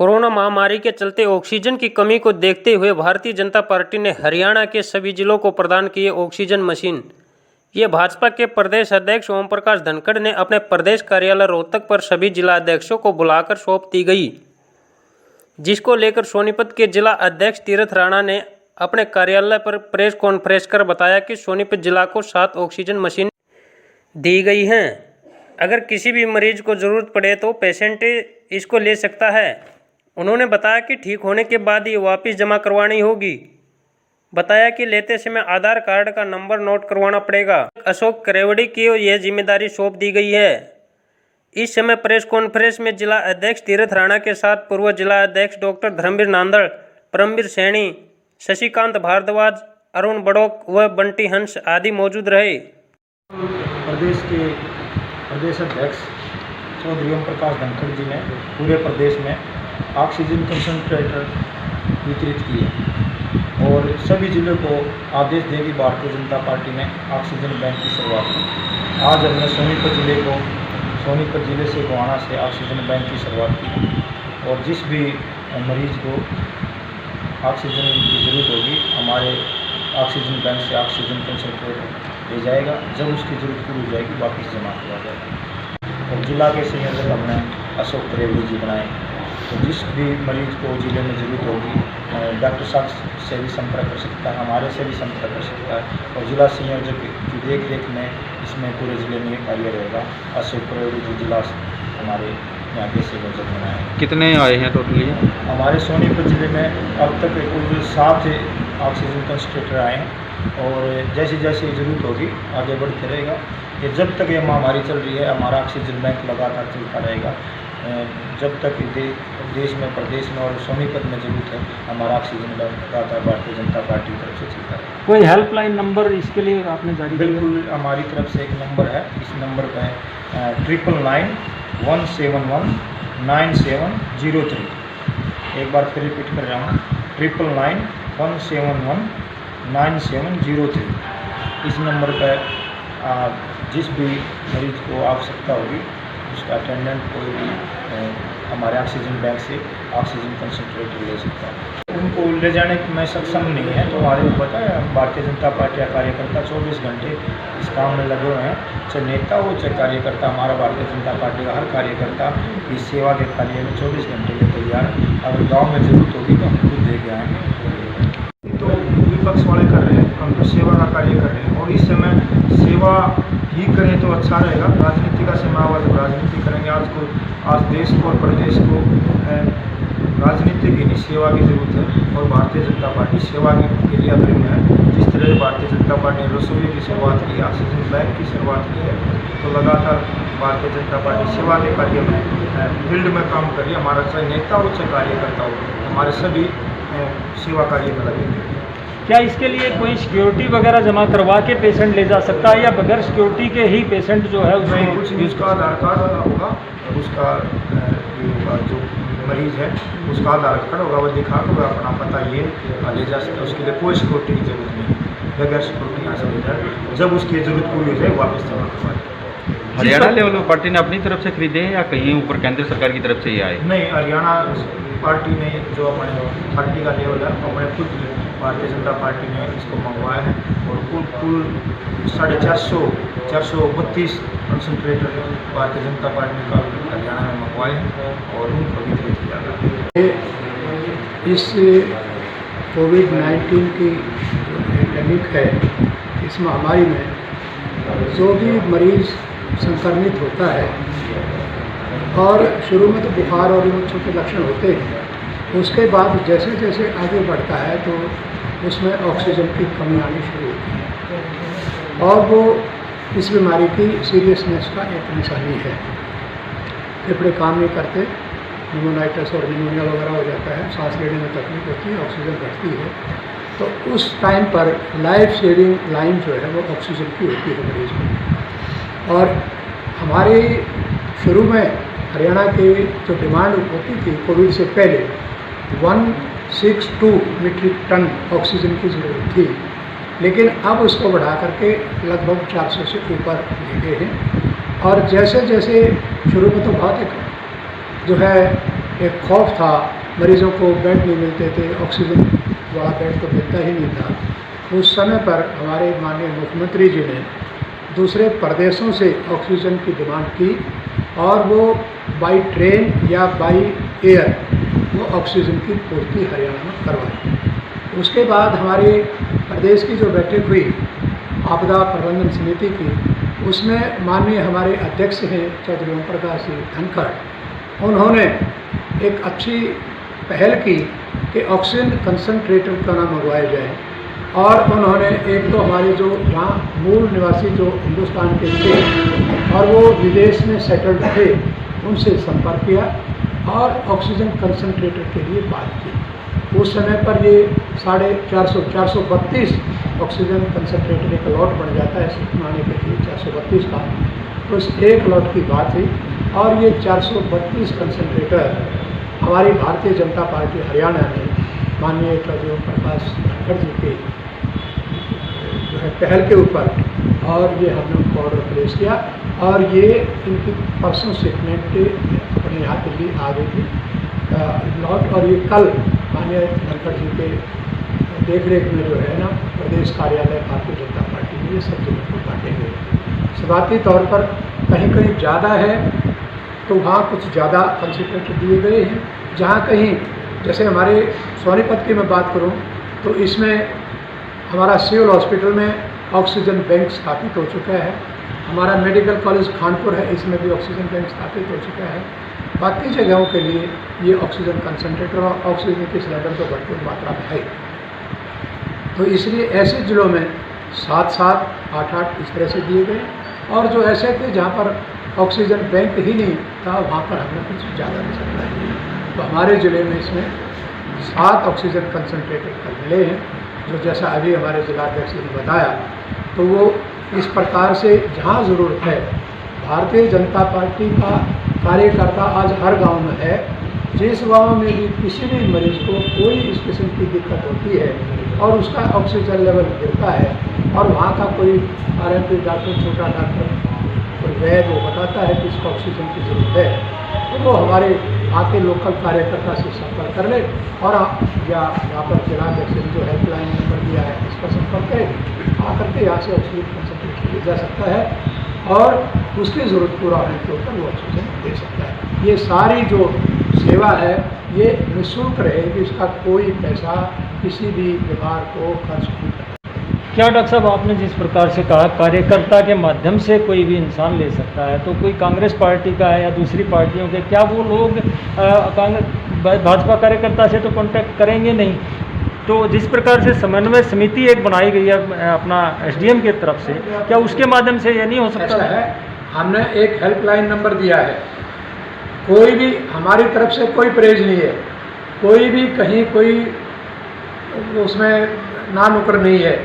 Corona महामारी के चलते ऑक्सीजन की कमी को देखते हुए भारतीय जनता पार्टी ने हरियाणा के सभी जिलों को प्रदान किए ऑक्सीजन मशीन। ये भाजपा के प्रदेश अध्यक्ष ओम प्रकाश धनखड़ ने अपने प्रदेश कार्यालय रोहतक पर सभी जिला अध्यक्षों को बुलाकर सौंप दी गई, जिसको लेकर सोनीपत के जिला अध्यक्ष तीरथ राणा ने अपने कार्यालय पर प्रेस कॉन्फ्रेंस कर बताया कि सोनीपत जिला को 7 ऑक्सीजन मशीन दी गई हैं। अगर किसी भी मरीज को ज़रूरत पड़े तो पेशेंट इसको ले सकता है। उन्होंने बताया कि ठीक होने के बाद ये वापस जमा करवानी होगी। बताया कि लेते समय आधार कार्ड का नंबर नोट करवाना पड़ेगा। अशोक करेवड़ी की यह जिम्मेदारी सौंप दी गई है। इस समय प्रेस कॉन्फ्रेंस में जिला अध्यक्ष तीरथ राणा के साथ पूर्व जिला अध्यक्ष डॉक्टर धर्मवीर नांदड़, परमवीर सैनी, शशिकांत भारद्वाज, अरुण बड़ोक व बंटी हंस आदि मौजूद रहे। प्रदेश के प्रदेश अध्यक्ष चौधरी ओम प्रकाश धनखड़ जी ने पूरे प्रदेश में ऑक्सीजन कंसंट्रेटर वितरित किए और सभी जिलों को आदेश दे कि भारतीय जनता पार्टी ने ऑक्सीजन बैंक की शुरुआत की। आज हमने सोनीपत जिले से गोहाना से ऑक्सीजन बैंक की शुरुआत की और जिस भी मरीज को ऑक्सीजन की ज़रूरत होगी हमारे ऑक्सीजन बैंक से ऑक्सीजन कंसंट्रेटर ले जाएगा। जब उसकी ज़रूरत पूरी हो जाएगी वापस जमा किया जाएगा। और जिला के संयोजक हमने अशोक करेवड़ी जी बनाए, तो जिस भी मरीज को जिले में ज़रूरत होगी डॉक्टर साहब से भी संपर्क कर सकता है, हमारे से भी संपर्क कर सकता है। और जिला संयोजक की देख रेख में इसमें पूरे ज़िले में कार्य रहेगा। अशोक करेवड़ी जी जिला हमारे यहाँ के संयोजक बनाए। कितने आए हैं टोटली? हमारे सोनीपत जिले में अब तक कुल 7 ऑक्सीजन कंसंट्रेटर आए हैं और जैसे जैसे ज़रूरत होगी आगे बढ़ते रहेगा। ये जब तक ये महामारी चल रही है हमारा ऑक्सीजन बैंक लगातार चलता रहेगा। जब तक देश में, प्रदेश में और सोनीपत में ज़रूरत है हमारा ऑक्सीजन बैंक लगातार भारतीय जनता पार्टी की तरफ से चलता है। कोई हेल्पलाइन नंबर इसके लिए आपने जारी किया? बिल्कुल, हमारी तरफ से एक नंबर है। इस नंबर पर 999 171 9703। एक बार फिर रिपीट कर रहा हूँ, 999 171 9703। इस नंबर पर जिस भी मरीज को आवश्यकता होगी उसका अटेंडेंट कोई भी हमारे ऑक्सीजन बैंक से ऑक्सीजन कंसंट्रेटर ले सकता है। उनको ले जाने में सक्षम नहीं है तो हमारे ऊपर भारतीय जनता पार्टी का कार्यकर्ता 24 घंटे इस काम में लगे हुए हैं। चाहे नेता हो चाहे कार्यकर्ता, हमारा भारतीय जनता पार्टी का हर कार्यकर्ता इस सेवा के कार्य में 24 घंटे में तैयार है। अगर गाँव में ज़रूरत होगी तो हम खुद दे के आएँगे। तो विपक्ष वाले कर रहे हैं, हम तो सेवा का कार्य कर रहे हैं और इस समय सेवा ही करें तो अच्छा रहेगा। राजनीति का समय आवा, जब राजनीति करेंगे आज देश को और प्रदेश को राजनीति की नहीं सेवा की ज़रूरत है और भारतीय जनता पार्टी सेवा के लिए अग्रणी है। जिस तरह भारतीय जनता पार्टी ने रसोई की शुरुआत की, ऑक्सीजन बैंक की शुरुआत की है, तो लगातार भारतीय जनता पार्टी सेवा के कार्य में फील्ड में काम कर रही है। हमारा चाहे नेता हो चाहे कार्यकर्ता हो, हमारे सभी सेवा कार्य में लगेंगे। क्या इसके लिए कोई सिक्योरिटी वगैरह जमा करवा के पेशेंट ले जा सकता है या बगैर सिक्योरिटी के ही पेशेंट जो है उसमें कुछ उसका आधार कार्ड होगा, उसका जो मरीज है उसका आधार कार्ड होगा, वो दिखा कर अपना पता ये ले जा सकता है। उसके लिए कोई सिक्योरिटी की जरूरत नहीं, बगैर सिक्योरिटी यहाँ से ले जाए। जब उसकी ज़रूरत पूरी हो जाए वापस जमा करवाए। हरियाणा लेवल पार्टी ने अपनी तरफ से खरीदे हैं या कहीं ऊपर केंद्र सरकार की तरफ से ही आए? नहीं, हरियाणा पार्टी ने जो अपने पार्टी का लेवल है अपने खुद भारतीय जनता पार्टी ने इसको मंगवाया है और कुल 432 कंसंट्रेटर भारतीय जनता पार्टी ने हरियाणा में मंगवाए हैं और उनको वितरित किया गया। इस कोविड-19 की एंडेमिक है, इस महामारी में जो भी मरीज़ संक्रमित होता है और शुरू में तो बुखार और इन छोटे लक्षण होते हैं, उसके बाद जैसे जैसे आगे बढ़ता है तो उसमें ऑक्सीजन की कमी आनी शुरू होती है और वो इस बीमारी की सीरियसनेस का एक निशानी है। फेफड़े काम नहीं करते, निमोनाइटिस और निमोनिया वगैरह हो जाता है, सांस लेने में तकलीफ होती है, ऑक्सीजन घटती है, तो उस टाइम पर लाइफ सेविंग लाइन जो है वो ऑक्सीजन की होती है मरीज में। और हमारे शुरू में हरियाणा की जो डिमांड होती थी कोविड से पहले 162 मीट्रिक टन ऑक्सीजन की ज़रूरत थी, लेकिन अब उसको बढ़ा करके लगभग 400 से ऊपर ले गए हैं। और जैसे जैसे शुरू में तो बहुत एक जो है एक खौफ था, मरीजों को बेड नहीं मिलते थे, ऑक्सीजन वाला बेड तो मिलता ही नहीं था। उस समय पर हमारे माननीय मुख्यमंत्री जी ने दूसरे प्रदेशों से ऑक्सीजन की डिमांड की और वो बाई ट्रेन या बाई एयर वो ऑक्सीजन की पूर्ति हरियाणा में करवाई। उसके बाद हमारे प्रदेश की जो बैठक हुई आपदा प्रबंधन समिति की, उसमें माननीय हमारे अध्यक्ष हैं चौधरी ओम प्रकाश जी धनखड़, उन्होंने एक अच्छी पहल की कि ऑक्सीजन कंसंट्रेटर क्यों ना मंगवाए जाए। और उन्होंने एक तो हमारे जो यहाँ मूल निवासी जो हिंदुस्तान के थे और वो विदेश में सेटल्ड थे, उनसे संपर्क किया और ऑक्सीजन कंसंट्रेटर के लिए बात की। उस समय पर ये 432 ऑक्सीजन कंसंट्रेटर एक लॉट बन जाता है सिखमाने के लिए 432 का, उस एक लॉट की बात हुई और ये 432 कंसंट्रेटर हमारी भारतीय जनता पार्टी हरियाणा ने माननीय चौधरी ओम प्रकाश धनखड़ जी के जो है पहल के ऊपर, और ये हमने उनको ऑर्डर प्लेस किया और ये इनकी परसों शिपमेंट अपने यहाँ दिल्ली आ गई थी लॉट, और ये कल माननीय धनखड़ जी के देखरेख में जो है ना प्रदेश कार्यालय भारतीय जनता पार्टी में ये सब जगह को बांटे गए। शुरुआती तौर पर कहीं कहीं ज़्यादा है तो वहाँ कुछ ज़्यादा कंसंट्रेटर दिए गए हैं, जहाँ कहीं जैसे हमारे सोनीपत की मैं बात करूँ तो इसमें हमारा सिविल हॉस्पिटल में ऑक्सीजन बैंक स्थापित हो चुका है। हमारा मेडिकल कॉलेज खानपुर है, इसमें भी ऑक्सीजन बैंक स्थापित हो चुका है। बाकी जगहों के लिए ये ऑक्सीजन कंसंट्रेटर और ऑक्सीजन की सिलेंडर तो भरपूर मात्रा में है। तो इसलिए ऐसे जिलों में 7-7, 8-8 इस तरह से दिए गए, और जो ऐसे थे जहाँ पर ऑक्सीजन बैंक ही नहीं था वहाँ पर हमने कुछ ज़्यादा नहीं सकता। तो हमारे ज़िले में इसमें 7 ऑक्सीजन कंसंट्रेटर कल मिले हैं, जो जैसा अभी हमारे जिलाध्यक्ष ने बताया, तो वो इस प्रकार से जहाँ ज़रूरत है, भारतीय जनता पार्टी का कार्यकर्ता आज हर गांव में है। जिस गांव में भी किसी भी मरीज को कोई इस किस्म की दिक्कत होती है और उसका ऑक्सीजन लेवल गिरता है और वहाँ का कोई RMP डॉक्टर, छोटा डॉक्टर, कोई वैद्य वो बताता है कि इसको ऑक्सीजन की ज़रूरत है, तो वो हमारे आके लोकल कार्यकर्ता से संपर्क कर ले और या यहाँ पर जिलाध्यक्ष ने जो हेल्पलाइन नंबर दिया है इस पर संपर्क करें, आकर के यहाँ से ऑक्सीजन कंसंट्रेटर ले जा सकता है और उसकी ज़रूरत पूरा होने के ऊपर वो ऑक्सीजन दे सकता है। ये सारी जो सेवा है ये निःशुल्क रहेगी, इसका कोई पैसा किसी भी बीमार को खर्च नहीं करता। क्या डॉक्टर साहब, आपने जिस प्रकार से कहा कार्यकर्ता के माध्यम से कोई भी इंसान ले सकता है, तो कोई कांग्रेस पार्टी का है या दूसरी पार्टियों के, क्या वो लोग भाजपा कार्यकर्ता से तो कांटेक्ट करेंगे नहीं? तो जिस प्रकार से समन्वय समिति एक बनाई गई है अपना SDM की तरफ से, क्या उसके माध्यम से ये नहीं हो सकता? ऐसा है, हमने एक हेल्पलाइन नंबर दिया है, कोई भी हमारी तरफ से कोई परहेज नहीं है, कोई भी कहीं कोई उसमें ना नुक्कड़ नहीं है।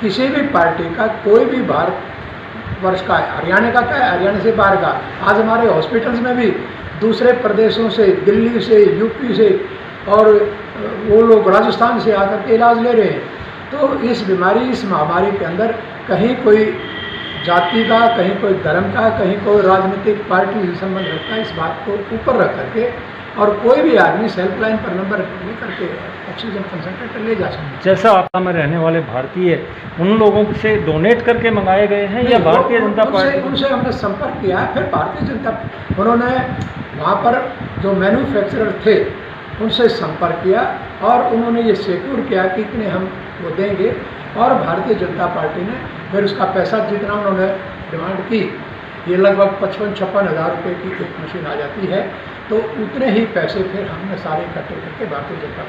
किसी भी पार्टी का कोई भी भारतवर्ष का है, हरियाणा का क्या है, हरियाणा से बाहर का, आज हमारे हॉस्पिटल्स में भी दूसरे प्रदेशों से, दिल्ली से, यूपी से और वो लोग राजस्थान से आकर के इलाज ले रहे हैं। तो इस बीमारी, इस महामारी के अंदर कहीं कोई जाति का, कहीं कोई धर्म का, कहीं कोई राजनीतिक पार्टी से संबंध रखता है, इस बात को ऊपर रख करके और कोई भी आदमी हेल्पलाइन पर नंबर ले करके ऑक्सीजन कंसंट्रेटर ले जा सकते हैं। जैसा आपका में रहने वाले भारतीय उन लोगों से डोनेट करके मंगाए गए हैं या भारतीय जनता पार्टी? उनसे हमने संपर्क किया है, फिर भारतीय जनता उन्होंने वहाँ पर जो मैन्युफैक्चरर थे उनसे संपर्क किया और उन्होंने ये सिक्योर किया कि इतने हम वो देंगे, और भारतीय जनता पार्टी ने फिर उसका पैसा जितना उन्होंने डिमांड की, ये लगभग 55-56 हज़ार रुपये की एक मशीन आ जाती है, तो उतने ही पैसे फिर हमने सारे इकट्ठे करके भारतीय जनता